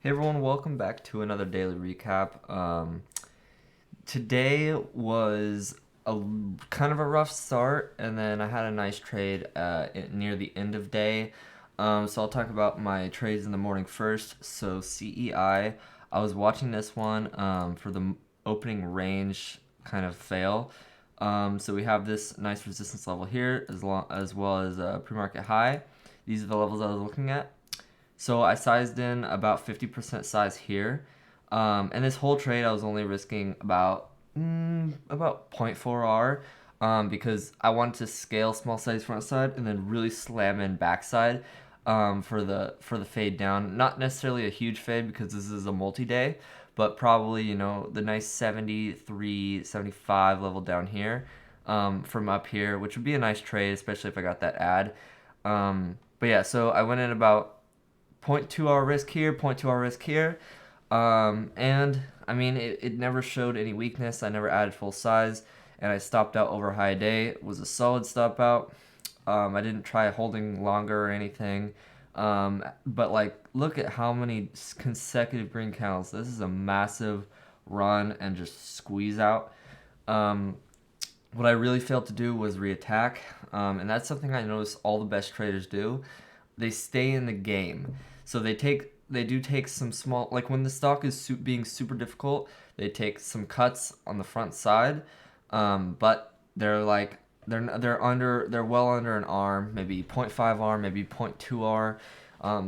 Hey everyone, welcome back to another daily recap. Today was a kind of a rough start, and then I had a nice trade near the end of day. So I'll talk about my trades in the morning first. So CEI, I was watching this one for the opening range kind of fail. So we have this nice resistance level here, as well as a pre-market high. These are the levels I was looking at. So I sized in about 50% size here. And this whole trade I was only risking about 0.4 R because I wanted to scale small size front side and then really slam in backside for the fade down. Not necessarily a huge fade because this is a multi-day, but probably, the nice 73, 75 level down here from up here, which would be a nice trade, especially if I got that ad. But yeah, so I went in about 0.2 hour risk here, 0.2 hour risk here. And I mean, it never showed any weakness. I never added full size, and I stopped out over high day. It was a solid stop out. I didn't try holding longer or anything. But like, look at how many consecutive green candles. This is a massive run and just squeeze out. Um, what I really failed to do was reattack, and that's something I notice all the best traders do. They stay in the game, so they do take some small, like when the stock is being super difficult, they take some cuts on the front side, but they're well under an R, maybe 0.5 R, maybe 0.2 R.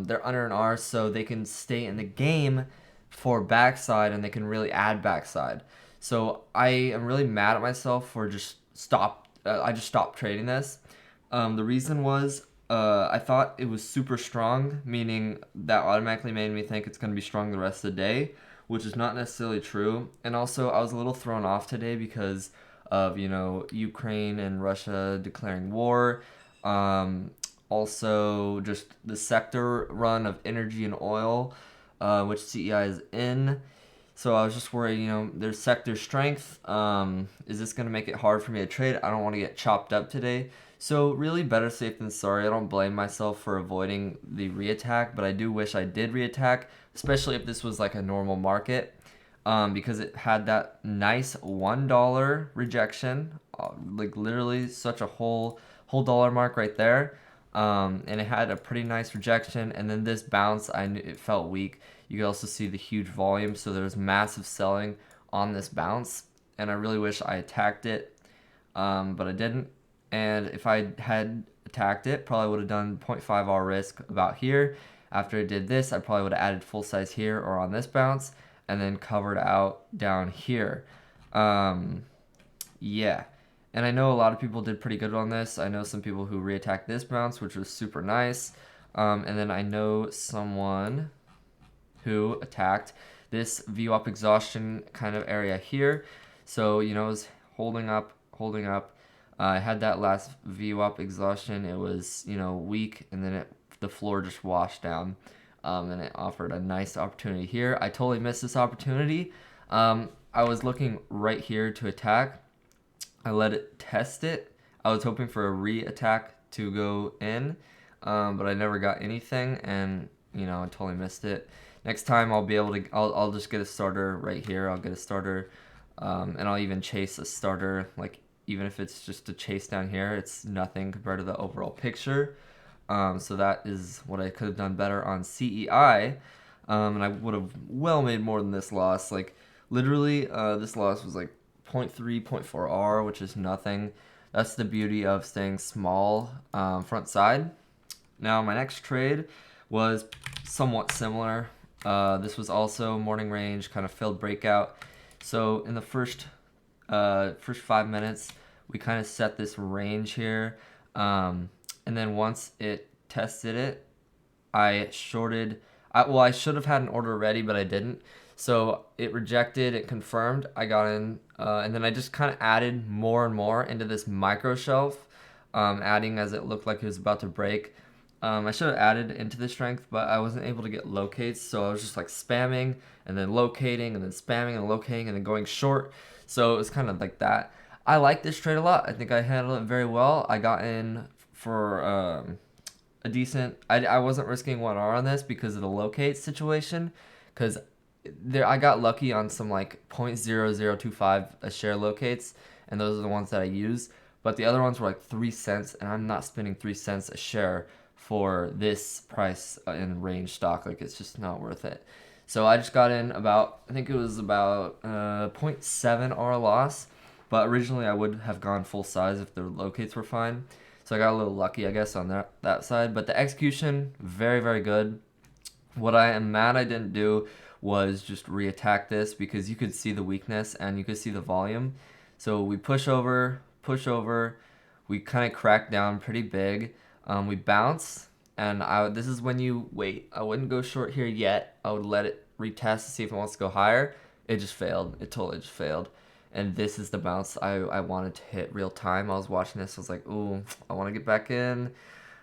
They're under an R, so they can stay in the game for backside, and they can really add backside. So I am really mad at myself for just stop. I just stopped trading this. The reason was I thought it was super strong, meaning that automatically made me think it's going to be strong the rest of the day, which is not necessarily true. And also, I was a little thrown off today because of Ukraine and Russia declaring war. Also, just the sector run of energy and oil, which CEI is in. So I was just worried, there's sector strength. Is this going to make it hard for me to trade? I don't want to get chopped up today. So really better safe than sorry. I don't blame myself for avoiding the reattack, but I do wish I did reattack, especially if this was like a normal market, because it had that nice $1 rejection, like literally such a whole dollar mark right there. And it had a pretty nice rejection, and then this bounce, I knew it felt weak. You could also see the huge volume, so there was massive selling on this bounce, and I really wish I attacked it, but I didn't. And if I had attacked it, probably would have done 0.5 R risk about here. After I did this, I probably would have added full size here or on this bounce, and then covered out down here. Yeah. And I know a lot of people did pretty good on this. I know some people who reattacked this bounce, which was super nice. And then I know someone who attacked this view up exhaustion kind of area here. So, it was holding up, holding up. I had that last view up exhaustion. It was, weak, and then the floor just washed down. And it offered a nice opportunity here. I totally missed this opportunity. I was looking right here to attack. I let it test it. I was hoping for a re-attack to go in, but I never got anything, and I totally missed it. Next time I'll be able to. I'll just get a starter right here. I'll get a starter, and I'll even chase a starter. Like even if it's just a chase down here, it's nothing compared to the overall picture. So that is what I could have done better on CEI, and I would have well made more than this loss. Like literally, this loss was like 0.3, 0.4 R, which is nothing. That's the beauty of staying small front side. Now, my next trade was somewhat similar. This was also morning range, kind of failed breakout. So in the first 5 minutes, we kind of set this range here. And then once it tested it, I shorted. I should have had an order ready, but I didn't. So it rejected, it confirmed, I got in, and then I just kind of added more and more into this micro shelf, adding as it looked like it was about to break. I should have added into the strength, but I wasn't able to get locates, so I was just like spamming and then locating and then spamming and locating and then going short. So it was kind of like that. I like this trade a lot. I think I handled it very well. I got in for a decent. I wasn't risking 1R on this because of the locate situation, because there I got lucky on some like 0.0025 a share locates, and those are the ones that I use. But the other ones were like 3 cents, and I'm not spending 3 cents a share for this price in range stock. Like it's just not worth it. So I just got in about, I think it was about point 0.7 R loss, but originally I would have gone full size if the locates were fine. So I got a little lucky, I guess, on that side. But the execution, very, very good. What I am mad I didn't do was just reattack this, because you could see the weakness and you could see the volume. So we push over, we kind of crack down pretty big. We bounce, and this is when you wait. I wouldn't go short here yet. I would let it retest to see if it wants to go higher. It just failed. It totally just failed. And this is the bounce I wanted to hit real time. I was watching this. I was like, ooh, I want to get back in.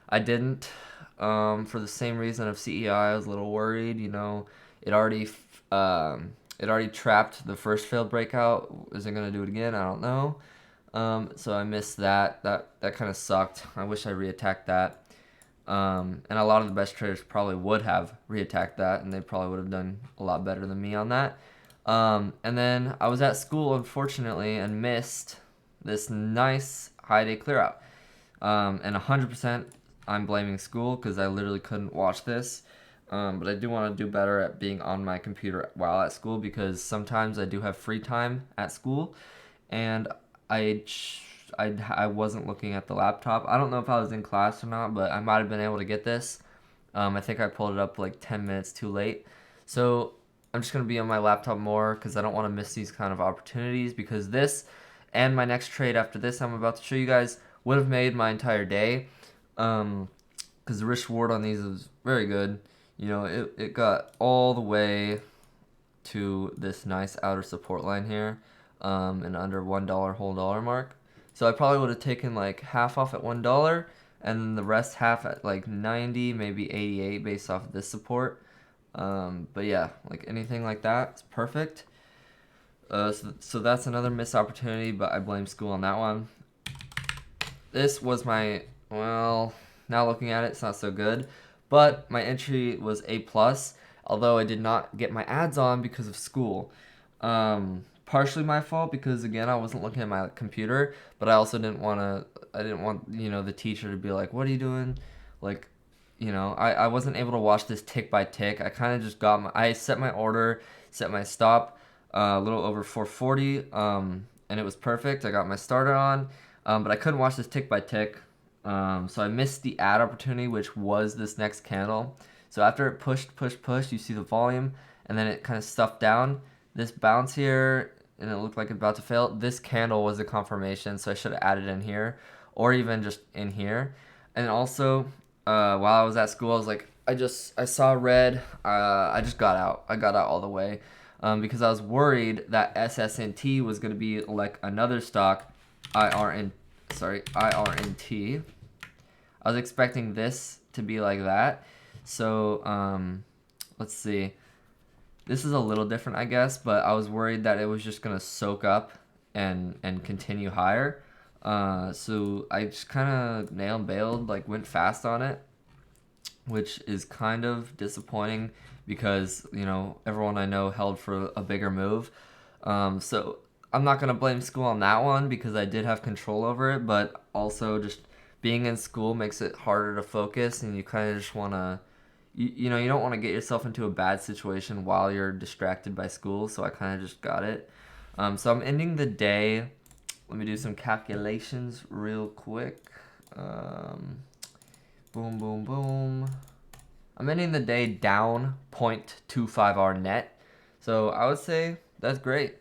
I didn't. For the same reason of CEI, I was a little worried. It already it already trapped the first failed breakout. Is it gonna do it again? I don't know. So I missed that. That kind of sucked. I wish I reattacked that. And a lot of the best traders probably would have reattacked that, and they probably would have done a lot better than me on that. And then I was at school, unfortunately, and missed this nice high day clear out. And 100% I'm blaming school, because I literally couldn't watch this. But I do want to do better at being on my computer while at school, because sometimes I do have free time at school, and I wasn't looking at the laptop. I don't know if I was in class or not, but I might have been able to get this. I think I pulled it up like 10 minutes too late. So I'm just going to be on my laptop more, because I don't want to miss these kind of opportunities, because this and my next trade after this I'm about to show you guys would have made my entire day, because the risk reward on these is very good. It got all the way to this nice outer support line here, and under $1 whole dollar mark. So I probably would have taken like half off at $1, and then the rest half at like 90, maybe 88 based off of this support. But yeah, like anything like that, it's perfect. So that's another missed opportunity, but I blame school on that one. This was well, now looking at it, it's not so good, but my entry was A+, although I did not get my ads on because of school. Partially my fault, because again, I wasn't looking at my computer, but I also didn't want the teacher to be like, what are you doing? Like, I wasn't able to watch this tick by tick. I kind of just I set my order, set my stop, a little over 440, and it was perfect. I got my starter on, but I couldn't watch this tick by tick, so I missed the ad opportunity, which was this next candle. So after it pushed, you see the volume, and then it kind of stuffed down. This bounce here, and it looked like it's about to fail. This candle was a confirmation, so I should have added in here, or even just in here. And also, while I was at school, I was like, I saw red. I just got out. I got out all the way, because I was worried that SSNT was going to be like another stock, IRNT. I was expecting this to be like that. So let's see. This is a little different, I guess, but I was worried that it was just going to soak up and continue higher. So I just kind of nail and bailed, like went fast on it, which is kind of disappointing, because, everyone I know held for a bigger move. So I'm not going to blame school on that one, because I did have control over it, but also just being in school makes it harder to focus, and you kind of just want to, you don't want to get yourself into a bad situation while you're distracted by school, so I kind of just got it. So I'm ending the day. Let me do some calculations real quick. Boom, boom, boom. I'm ending the day down 0.25 R net. So I would say that's great.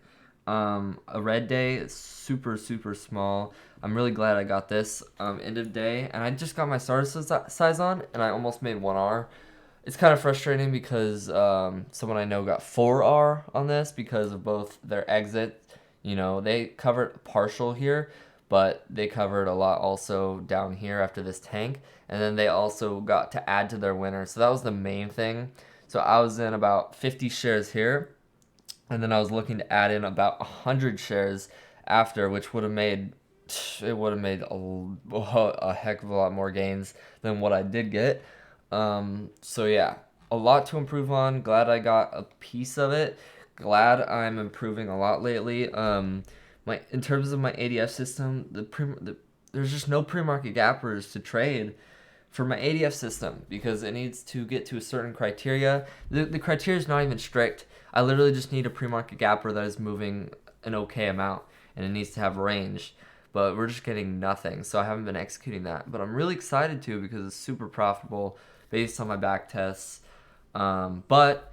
A red day is super, super small. I'm really glad I got this end of day. And I just got my starter size on, and I almost made 1R. It's kind of frustrating, because someone I know got 4R on this because of both their exit. They covered partial here, but they covered a lot also down here after this tank. And then they also got to add to their winner. So that was the main thing. So I was in about 50 shares here, and then I was looking to add in about 100 shares after, which would have made a heck of a lot more gains than what I did get. So yeah, a lot to improve on. Glad I got a piece of it. Glad I'm improving a lot lately. My in terms of my ADF system, there's just no pre-market gappers to trade for my ADF system because it needs to get to a certain criteria. The criteria is not even strict. I literally just need a pre-market gapper that is moving an okay amount, and it needs to have range. But we're just getting nothing, so I haven't been executing that. But I'm really excited to because it's super profitable based on my back tests. But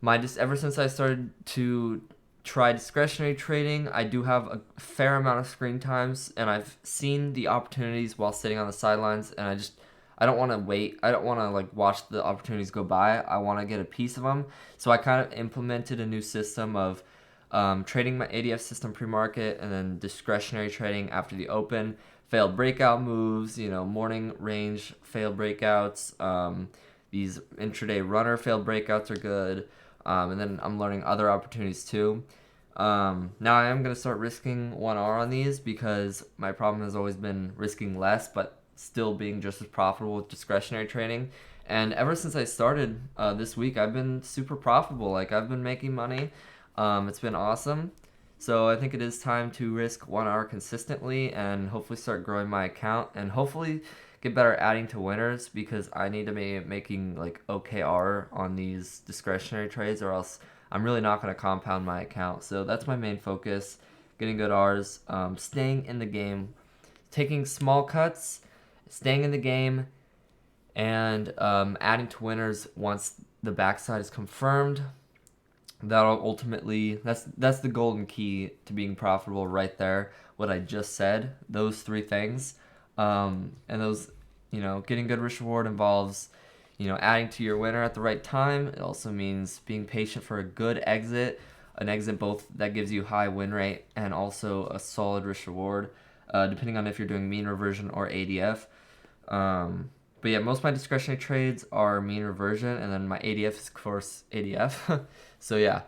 just ever since I started to try discretionary trading, I do have a fair amount of screen times, and I've seen the opportunities while sitting on the sidelines, and I don't want to wait. I don't want to like watch the opportunities go by. I want to get a piece of them. So I kind of implemented a new system of trading my ADF system pre-market and then discretionary trading after the open. Failed breakout moves, morning range failed breakouts. These intraday runner failed breakouts are good. And then I'm learning other opportunities too. Now I am going to start risking 1R on these because my problem has always been risking less but still being just as profitable with discretionary trading. And ever since I started this week, I've been super profitable. Like, I've been making money. It's been awesome. So I think it is time to risk 1R consistently and hopefully start growing my account and hopefully get better at adding to winners because I need to be making like OKR on these discretionary trades or else I'm really not going to compound my account. So that's my main focus, getting good Rs, staying in the game, taking small cuts, staying in the game, and adding to winners once the backside is confirmed. That'll ultimately, that's the golden key to being profitable right there, what I just said, those three things. And those, getting good risk reward involves, adding to your winner at the right time. It also means being patient for a good exit, an exit both that gives you high win rate and also a solid risk reward, depending on if you're doing mean reversion or ADF. But yeah, most of my discretionary trades are mean reversion, and then my ADF is, of course, ADF. So yeah,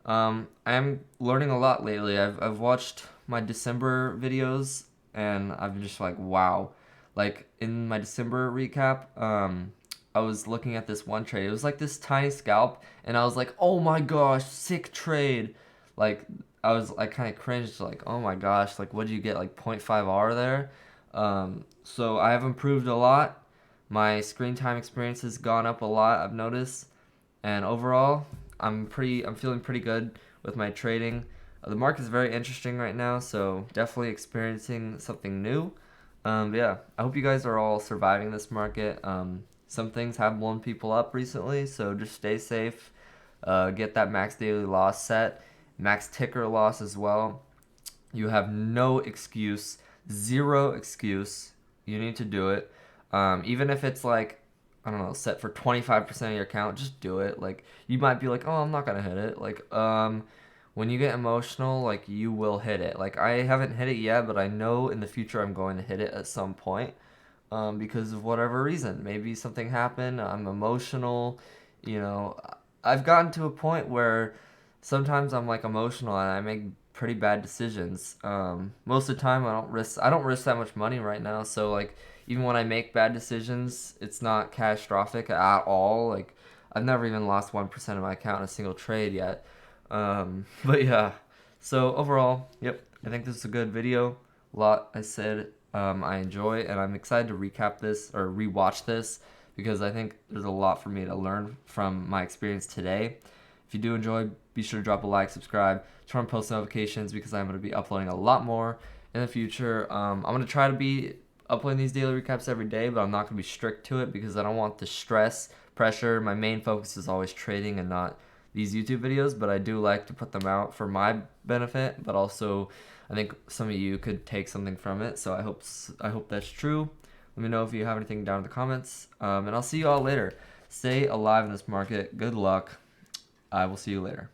I'm learning a lot lately. I've watched my December videos, and I've been just like, wow. Like, in my December recap, I was looking at this one trade. It was like this tiny scalp, and I was like, oh my gosh, sick trade. Like, I kind of cringed, like, oh my gosh, like, what did you get, like 0.5R there? So I have improved a lot. My screen time experience has gone up a lot, I've noticed. And overall, I'm feeling pretty good with my trading. The market is very interesting right now, so definitely experiencing something new. But yeah, I hope you guys are all surviving this market. Some things have blown people up recently, so just stay safe. Get that max daily loss set, max ticker loss as well. You have no excuse, zero excuse. You need to do it. Even if it's like, I don't know, set for 25% of your account, just do it. Like, you might be like, oh, I'm not gonna hit it. Like, when you get emotional, like, you will hit it. Like, I haven't hit it yet, but I know in the future I'm going to hit it at some point, because of whatever reason. Maybe something happened, I'm emotional, I've gotten to a point where sometimes I'm like emotional and I make pretty bad decisions. Most of the time I don't risk that much money right now, so like even when I make bad decisions, it's not catastrophic at all. Like, I've never even lost 1% of my account in a single trade yet. But yeah, so overall, yep, I think this is a good video. A lot I said I enjoy, and I'm excited to recap this or rewatch this because I think there's a lot for me to learn from my experience today. If you do enjoy, be sure to drop a like, subscribe, turn on post notifications because I'm going to be uploading a lot more in the future. I'm going to try to be uploading these daily recaps every day, but I'm not going to be strict to it because I don't want the stress, pressure. My main focus is always trading and not these YouTube videos, but I do like to put them out for my benefit, but also I think some of you could take something from it, so I hope that's true. Let me know if you have anything down in the comments, and I'll see you all later. Stay alive in this market. Good luck. I will see you later.